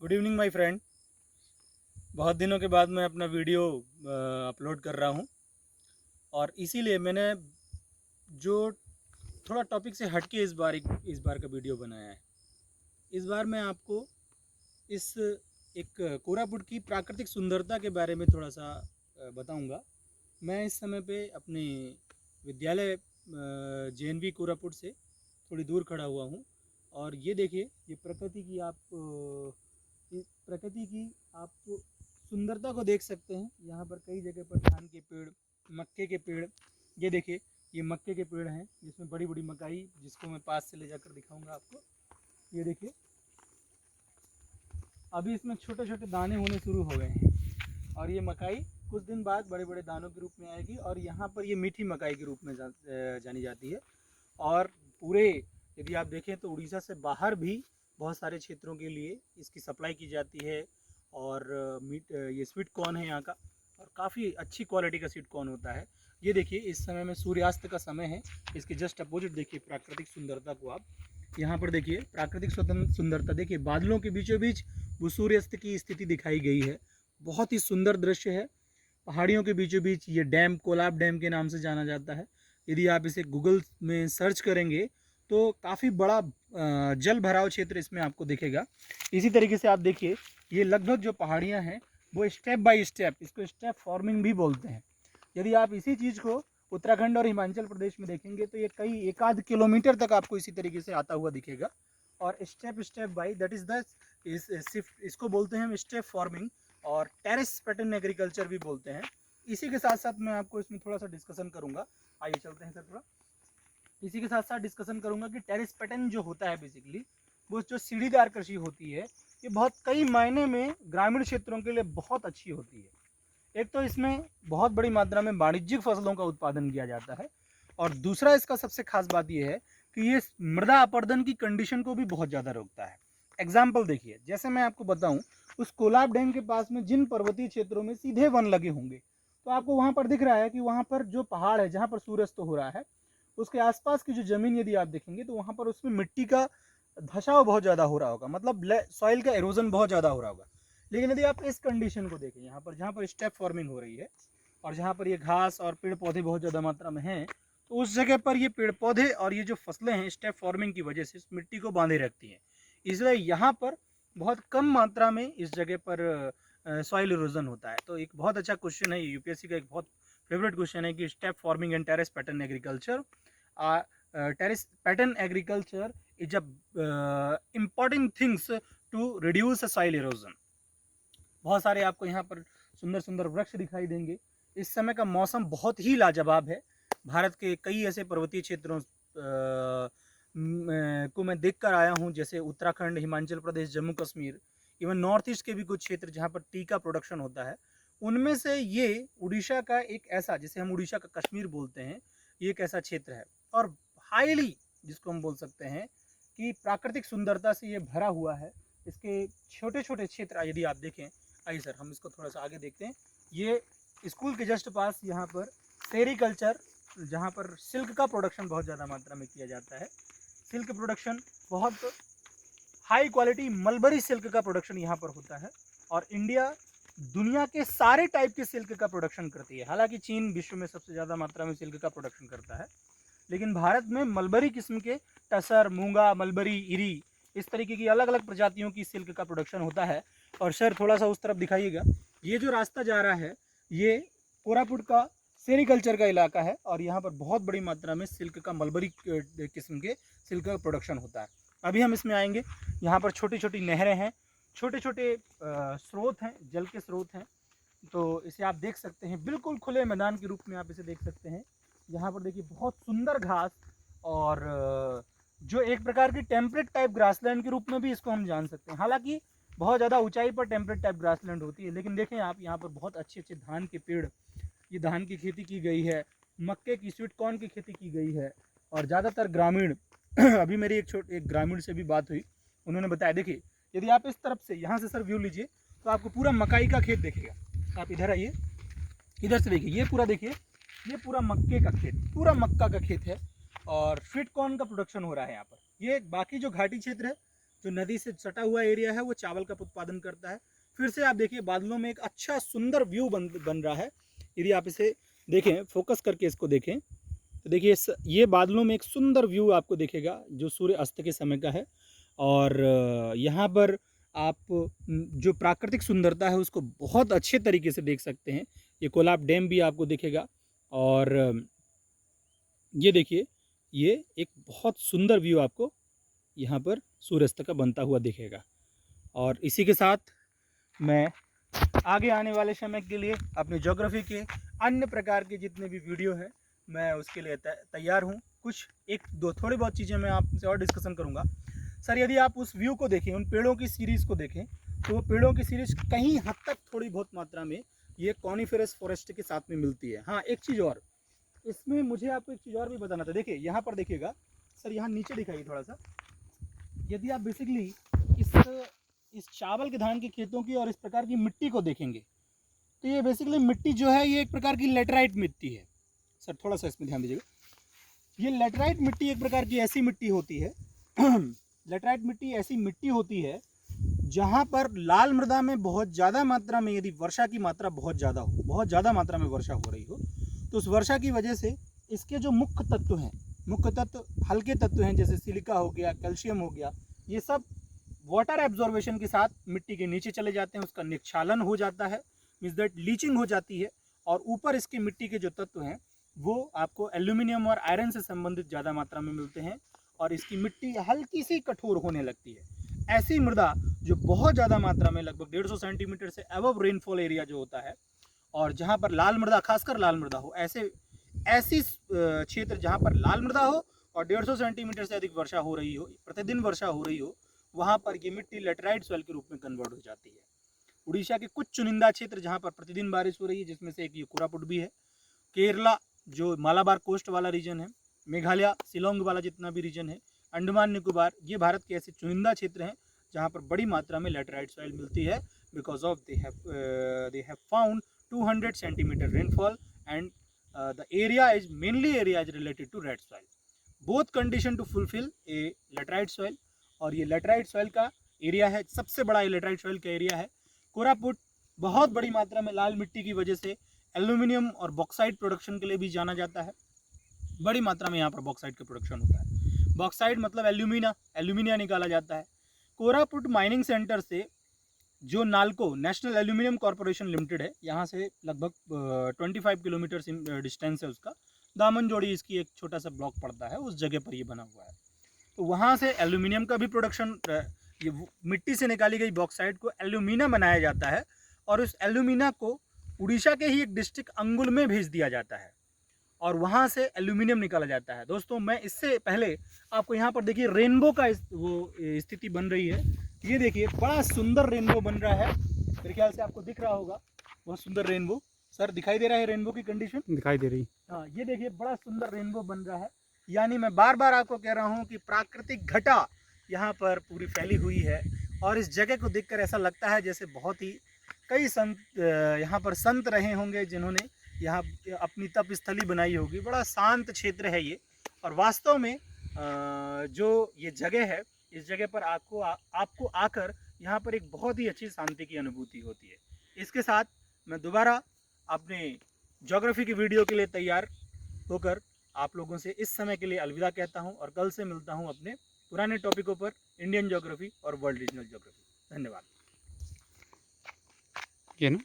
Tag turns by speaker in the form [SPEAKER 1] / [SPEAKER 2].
[SPEAKER 1] Good evening my friend. बहुत दिनों के बाद मैं अपना वीडियो अपलोड कर रहा हूँ और इसीलिए मैंने जो थोड़ा टॉपिक से हटके इस बार का वीडियो बनाया है। इस बार मैं आपको इस एक कोरापुट की प्राकृतिक सुंदरता के बारे में थोड़ा सा बताऊंगा। मैं इस समय पे अपने विद्यालय JNV कोरापुट से थोड़ी दूर खड़ा हुआ हूँ और ये देखिए, ये प्रकृति की आप सुंदरता को देख सकते हैं। यहाँ पर कई जगह पर धान के पेड़, मक्के के पेड़, ये देखिए, ये मक्के के पेड़ हैं जिसमें बड़ी बड़ी मकाई, जिसको मैं पास से ले जाकर दिखाऊंगा आपको। ये देखिए, अभी इसमें छोटे छोटे दाने होने शुरू हो गए हैं और ये मकाई कुछ दिन बाद बड़े बड़े दानों के रूप में आएगी और यहाँ पर ये मीठी मकाई के रूप में जानी जाती है। और पूरे यदि आप देखें तो उड़ीसा से बाहर भी बहुत सारे क्षेत्रों के लिए इसकी सप्लाई की जाती है। और ये स्वीट कॉर्न है यहाँ का, और काफ़ी अच्छी क्वालिटी का स्वीट कॉर्न होता है। ये देखिए, इस समय में सूर्यास्त का समय है। इसके जस्ट अपोजिट देखिए प्राकृतिक सुंदरता को आप। यहाँ पर देखिए प्राकृतिक सुंदरता, देखिए बादलों के बीचों बीच वो सूर्यास्त की स्थिति दिखाई गई है। बहुत ही सुंदर दृश्य है। पहाड़ियों के बीचों बीच ये डैम कोलाब डैम के नाम से जाना जाता है। यदि आप इसे गूगल में सर्च करेंगे तो काफ़ी बड़ा जल भराव क्षेत्र इसमें आपको दिखेगा। इसी तरीके से आप देखिए, ये लगभग जो पहाड़ियाँ हैं वो स्टेप बाय स्टेप, इसको स्टेप फॉर्मिंग भी बोलते हैं। यदि आप इसी चीज़ को उत्तराखंड और हिमाचल प्रदेश में देखेंगे तो ये कई एकाध किलोमीटर तक आपको इसी तरीके से आता हुआ दिखेगा। और step by, that is the इसको बोलते हैं हम स्टेप फॉर्मिंग, और टेरेस पैटर्न एग्रीकल्चर भी बोलते हैं। इसी के साथ साथ मैं आपको इसमें थोड़ा सा डिस्कशन करूंगा। आइए चलते हैं सर थोड़ा। इसी के साथ साथ डिस्कशन करूंगा कि टेरेस पैटर्न जो होता है बेसिकली, वो जो सीढ़ीदार कृषि होती है, ये बहुत कई मायने में ग्रामीण क्षेत्रों के लिए बहुत अच्छी होती है। एक तो इसमें बहुत बड़ी मात्रा में वाणिज्यिक फसलों का उत्पादन किया जाता है, और दूसरा इसका सबसे खास बात यह है कि ये मृदा अपरदन की कंडीशन को भी बहुत ज़्यादा रोकता है। एग्जाम्पल देखिए, जैसे मैं आपको बताऊं, उस कोलाब डैम के पास में जिन पर्वतीय क्षेत्रों में सीधे वन लगे होंगे, तो आपको वहां पर दिख रहा है कि वहां पर जो पहाड़ है जहां पर सूर्यास्त हो रहा है, उसके आसपास की जो जमीन यदि आप देखेंगे तो वहां पर उसमें मिट्टी का धसाव बहुत ज़्यादा हो रहा होगा, मतलब सॉइल का एरोजन बहुत ज़्यादा हो रहा होगा। लेकिन यदि आप इस कंडीशन को देखें, यहाँ पर जहाँ पर स्टेप फॉर्मिंग हो रही है और जहाँ पर ये घास और पेड़ पौधे बहुत ज़्यादा मात्रा में हैं, तो उस जगह पर ये पेड़ पौधे और ये जो फसलें हैं स्टेप फॉर्मिंग की वजह से इस मिट्टी को बांधे रखती हैं। इसलिए यहाँ पर बहुत कम मात्रा में इस जगह पर सॉइल इरोजन होता है। तो एक बहुत अच्छा क्वेश्चन है, यूपीएससी का एक बहुत फेवरेट क्वेश्चन है कि step forming and terrace pattern agriculture terrace pattern agriculture is a important things to reduce soil erosion। बहुत सारे आपको यहाँ पर सुंदर सुंदर वृक्ष दिखाई देंगे। इस समय का मौसम बहुत ही लाजवाब है। भारत के कई ऐसे पर्वतीय क्षेत्रों को मैं देख कर आया हूँ, जैसे Uttarakhand, Himachal Pradesh, Jammu Kashmir, even north east के भी कुछ क्षेत्र जहाँ पर टी का प्रोडक्शन होता है। उनमें से ये उड़ीसा का एक ऐसा, जिसे हम उड़ीसा का कश्मीर बोलते हैं, ये एक ऐसा क्षेत्र है और हाईली, जिसको हम बोल सकते हैं कि प्राकृतिक सुंदरता से ये भरा हुआ है। इसके छोटे छोटे क्षेत्र यदि आप देखें, आइए सर हम इसको थोड़ा सा आगे देखते हैं। ये स्कूल के जस्ट पास यहाँ पर सेरीकल्चर, जहाँ पर सिल्क का प्रोडक्शन बहुत ज़्यादा मात्रा में किया जाता है। सिल्क प्रोडक्शन, बहुत हाई क्वालिटी मलबरी सिल्क का प्रोडक्शन यहाँ पर होता है। और इंडिया दुनिया के सारे टाइप के सिल्क का प्रोडक्शन करती है। हालांकि चीन विश्व में सबसे ज़्यादा मात्रा में सिल्क का प्रोडक्शन करता है, लेकिन भारत में मलबरी किस्म के टसर, मूंगा, मलबरी, इरी, इस तरीके की अलग अलग प्रजातियों की सिल्क का प्रोडक्शन होता है। और सर थोड़ा सा उस तरफ दिखाइएगा, ये जो रास्ता जा रहा है ये कोरापुट का सेरीकल्चर का इलाका है और यहाँ पर बहुत बड़ी मात्रा में सिल्क का, मलबरी किस्म के सिल्क का प्रोडक्शन होता है। अभी हम इसमें आएंगे। यहाँ पर छोटी छोटी नहरें हैं, छोटे छोटे स्रोत हैं, जल के स्रोत हैं। तो इसे आप देख सकते हैं, बिल्कुल खुले मैदान के रूप में आप इसे देख सकते हैं। यहाँ पर देखिए बहुत सुंदर घास, और जो एक प्रकार की टेम्परेट टाइप ग्रासलैंड के रूप में भी इसको हम जान सकते हैं। हालांकि बहुत ज़्यादा ऊंचाई पर टेम्परेट टाइप ग्रासलैंड होती है, लेकिन देखें आप यहाँ पर बहुत अच्छे अच्छे धान के पेड़, ये धान की खेती की गई है, मक्के की, स्वीट कॉर्न की खेती की गई है। और ज़्यादातर ग्रामीण अभी मेरी एक ग्रामीण से भी बात हुई, उन्होंने बताया, देखिए यदि आप इस तरफ से, यहाँ से सर व्यू लीजिए तो आपको पूरा मकाई का खेत देखेगा। आप इधर आइए, इधर से देखिए, ये पूरा देखिए, ये पूरा मक्के का खेत, पूरा मक्का का खेत है और स्वीट कॉर्न का प्रोडक्शन हो रहा है यहाँ पर। ये बाकी जो घाटी क्षेत्र है जो नदी से सटा हुआ एरिया है वो चावल का उत्पादन करता है। फिर से आप देखिए बादलों में एक अच्छा सुंदर व्यू बन रहा है। यदि आप इसे देखें, फोकस करके इसको देखें तो देखिए ये बादलों में एक सुंदर व्यू आपको दिखेगा जो सूर्य अस्त के समय का है। और यहाँ पर आप जो प्राकृतिक सुंदरता है उसको बहुत अच्छे तरीके से देख सकते हैं। ये कोलाब डैम भी आपको दिखेगा। और ये देखिए, ये एक बहुत सुंदर व्यू आपको यहाँ पर सूर्यास्त का बनता हुआ दिखेगा। और इसी के साथ मैं आगे आने वाले समय के लिए अपने ज्योग्राफी के अन्य प्रकार के जितने भी वीडियो हैं मैं उसके लिए तैयार हूँ। कुछ एक दो थोड़ी बहुत चीज़ें मैं आपसे और डिस्कशन करूँगा। सर यदि आप उस व्यू को देखें, उन पेड़ों की सीरीज़ को देखें, तो वो पेड़ों की सीरीज़ कहीं हद तक थोड़ी बहुत मात्रा में ये कॉनिफेरस फॉरेस्ट के साथ में मिलती है। हाँ, एक चीज़ और इसमें मुझे आपको एक चीज़ और भी बताना था। देखिए यहाँ पर देखिएगा सर, यहाँ नीचे दिखाइए थोड़ा सा। यदि आप बेसिकली इस चावल के धान के खेतों की और इस प्रकार की मिट्टी को देखेंगे तो ये बेसिकली मिट्टी जो है ये एक प्रकार की लेटराइट मिट्टी है। सर थोड़ा सा इसमें ध्यान दीजिएगा। ये लेटराइट मिट्टी एक प्रकार की ऐसी मिट्टी होती है लेटराइट मिट्टी ऐसी मिट्टी होती है जहाँ पर लाल मृदा में बहुत ज़्यादा मात्रा में यदि वर्षा की मात्रा बहुत ज़्यादा मात्रा में वर्षा हो रही हो तो उस वर्षा की वजह से इसके जो मुख्य तत्व हल्के तत्व हैं जैसे सिलिका हो गया, कैल्शियम हो गया, ये सब वाटर एब्जॉर्बेशन के साथ मिट्टी के नीचे चले जाते हैं। उसका निक्षालन हो जाता है, मीन्स दैट लीचिंग हो जाती है। और ऊपर इसकी मिट्टी के जो तत्व हैं वो आपको एल्यूमिनियम और आयरन से संबंधित ज़्यादा मात्रा में मिलते हैं और इसकी मिट्टी हल्की सी कठोर होने लगती है। ऐसी मृदा जो बहुत ज़्यादा मात्रा में लगभग 150 सेंटीमीटर से अबव रेनफॉल एरिया जो होता है और जहाँ पर लाल मृदा, खासकर लाल मृदा हो, ऐसी क्षेत्र जहाँ पर लाल मृदा हो और 150 सेंटीमीटर से अधिक वर्षा हो रही हो, प्रतिदिन वर्षा हो रही हो, वहाँ पर ये मिट्टी लेटराइट सॉइल के रूप में कन्वर्ट हो जाती है। उड़ीसा के कुछ चुनिंदा क्षेत्र जहाँ पर प्रतिदिन बारिश हो रही है, जिसमें से एक ये कोरापुट भी है, केरला जो मालाबार कोस्ट वाला रीजन है, मेघालय शिलोंग वाला जितना भी रीजन है, अंडमान निकोबार, ये भारत के ऐसे चुनिंदा क्षेत्र हैं जहाँ पर बड़ी मात्रा में लेटराइट सॉइल मिलती है because of they have found 200 centimetre rainfall and the area is related to red soil. Both condition to fulfill a laterite soil। और ये लेटराइट सॉइल का एरिया है, सबसे बड़ा ये लेटराइट सॉइल का एरिया है। कोरापुट बहुत बड़ी मात्रा में लाल मिट्टी की वजह से एल्यूमिनियम और बॉक्साइट प्रोडक्शन के लिए भी जाना जाता है। बड़ी मात्रा में यहाँ पर बॉक्साइट का प्रोडक्शन होता है। बॉक्साइट मतलब एल्यूमिनिया निकाला जाता है। कोरापुट माइनिंग सेंटर से जो NALCO national aluminium corporation limited है, यहाँ से लगभग 25 किलोमीटर डिस्टेंस है उसका। दामनजोड़ी इसकी एक छोटा सा ब्लॉक पड़ता है, उस जगह पर ये बना हुआ है। तो वहाँ से एल्यूमिनियम का भी प्रोडक्शन, ये मिट्टी से निकाली गई बॉक्साइट को एल्यूमिना बनाया जाता है और उस एल्यूमिना को उड़ीसा के ही एक डिस्ट्रिक्ट अंगुल में भेज दिया जाता है और वहाँ से एल्यूमिनियम निकाला जाता है। दोस्तों मैं इससे पहले आपको यहाँ पर देखिए रेनबो का वो स्थिति बन रही है। ये देखिए बड़ा सुंदर रेनबो बन रहा है, मेरे ख्याल से आपको दिख रहा होगा बहुत सुंदर रेनबो। सर दिखाई दे रहा है रेनबो की कंडीशन?
[SPEAKER 2] दिखाई दे रही।
[SPEAKER 1] हाँ, ये देखिए बड़ा सुंदर रेनबो बन रहा है। यानी मैं बार बार आपको कह रहा हूँ कि प्राकृतिक घटा यहाँ पर पूरी फैली हुई है और इस जगह को देखकर ऐसा लगता है जैसे बहुत ही कई संत यहाँ पर संत रहे होंगे जिन्होंने यहाँ अपनी तप स्थली बनाई होगी। बड़ा शांत क्षेत्र है ये और वास्तव में जो ये जगह है, इस जगह पर आपको आकर यहाँ पर एक बहुत ही अच्छी शांति की अनुभूति होती है। इसके साथ मैं दोबारा अपने ज्योग्राफी की वीडियो के लिए तैयार होकर आप लोगों से इस समय के लिए अलविदा कहता हूँ और कल से मिलता हूँ अपने पुराने टॉपिकों पर, इंडियन ज्योग्राफी और वर्ल्ड रीजनल ज्योग्राफी। धन्यवाद।
[SPEAKER 2] ये ना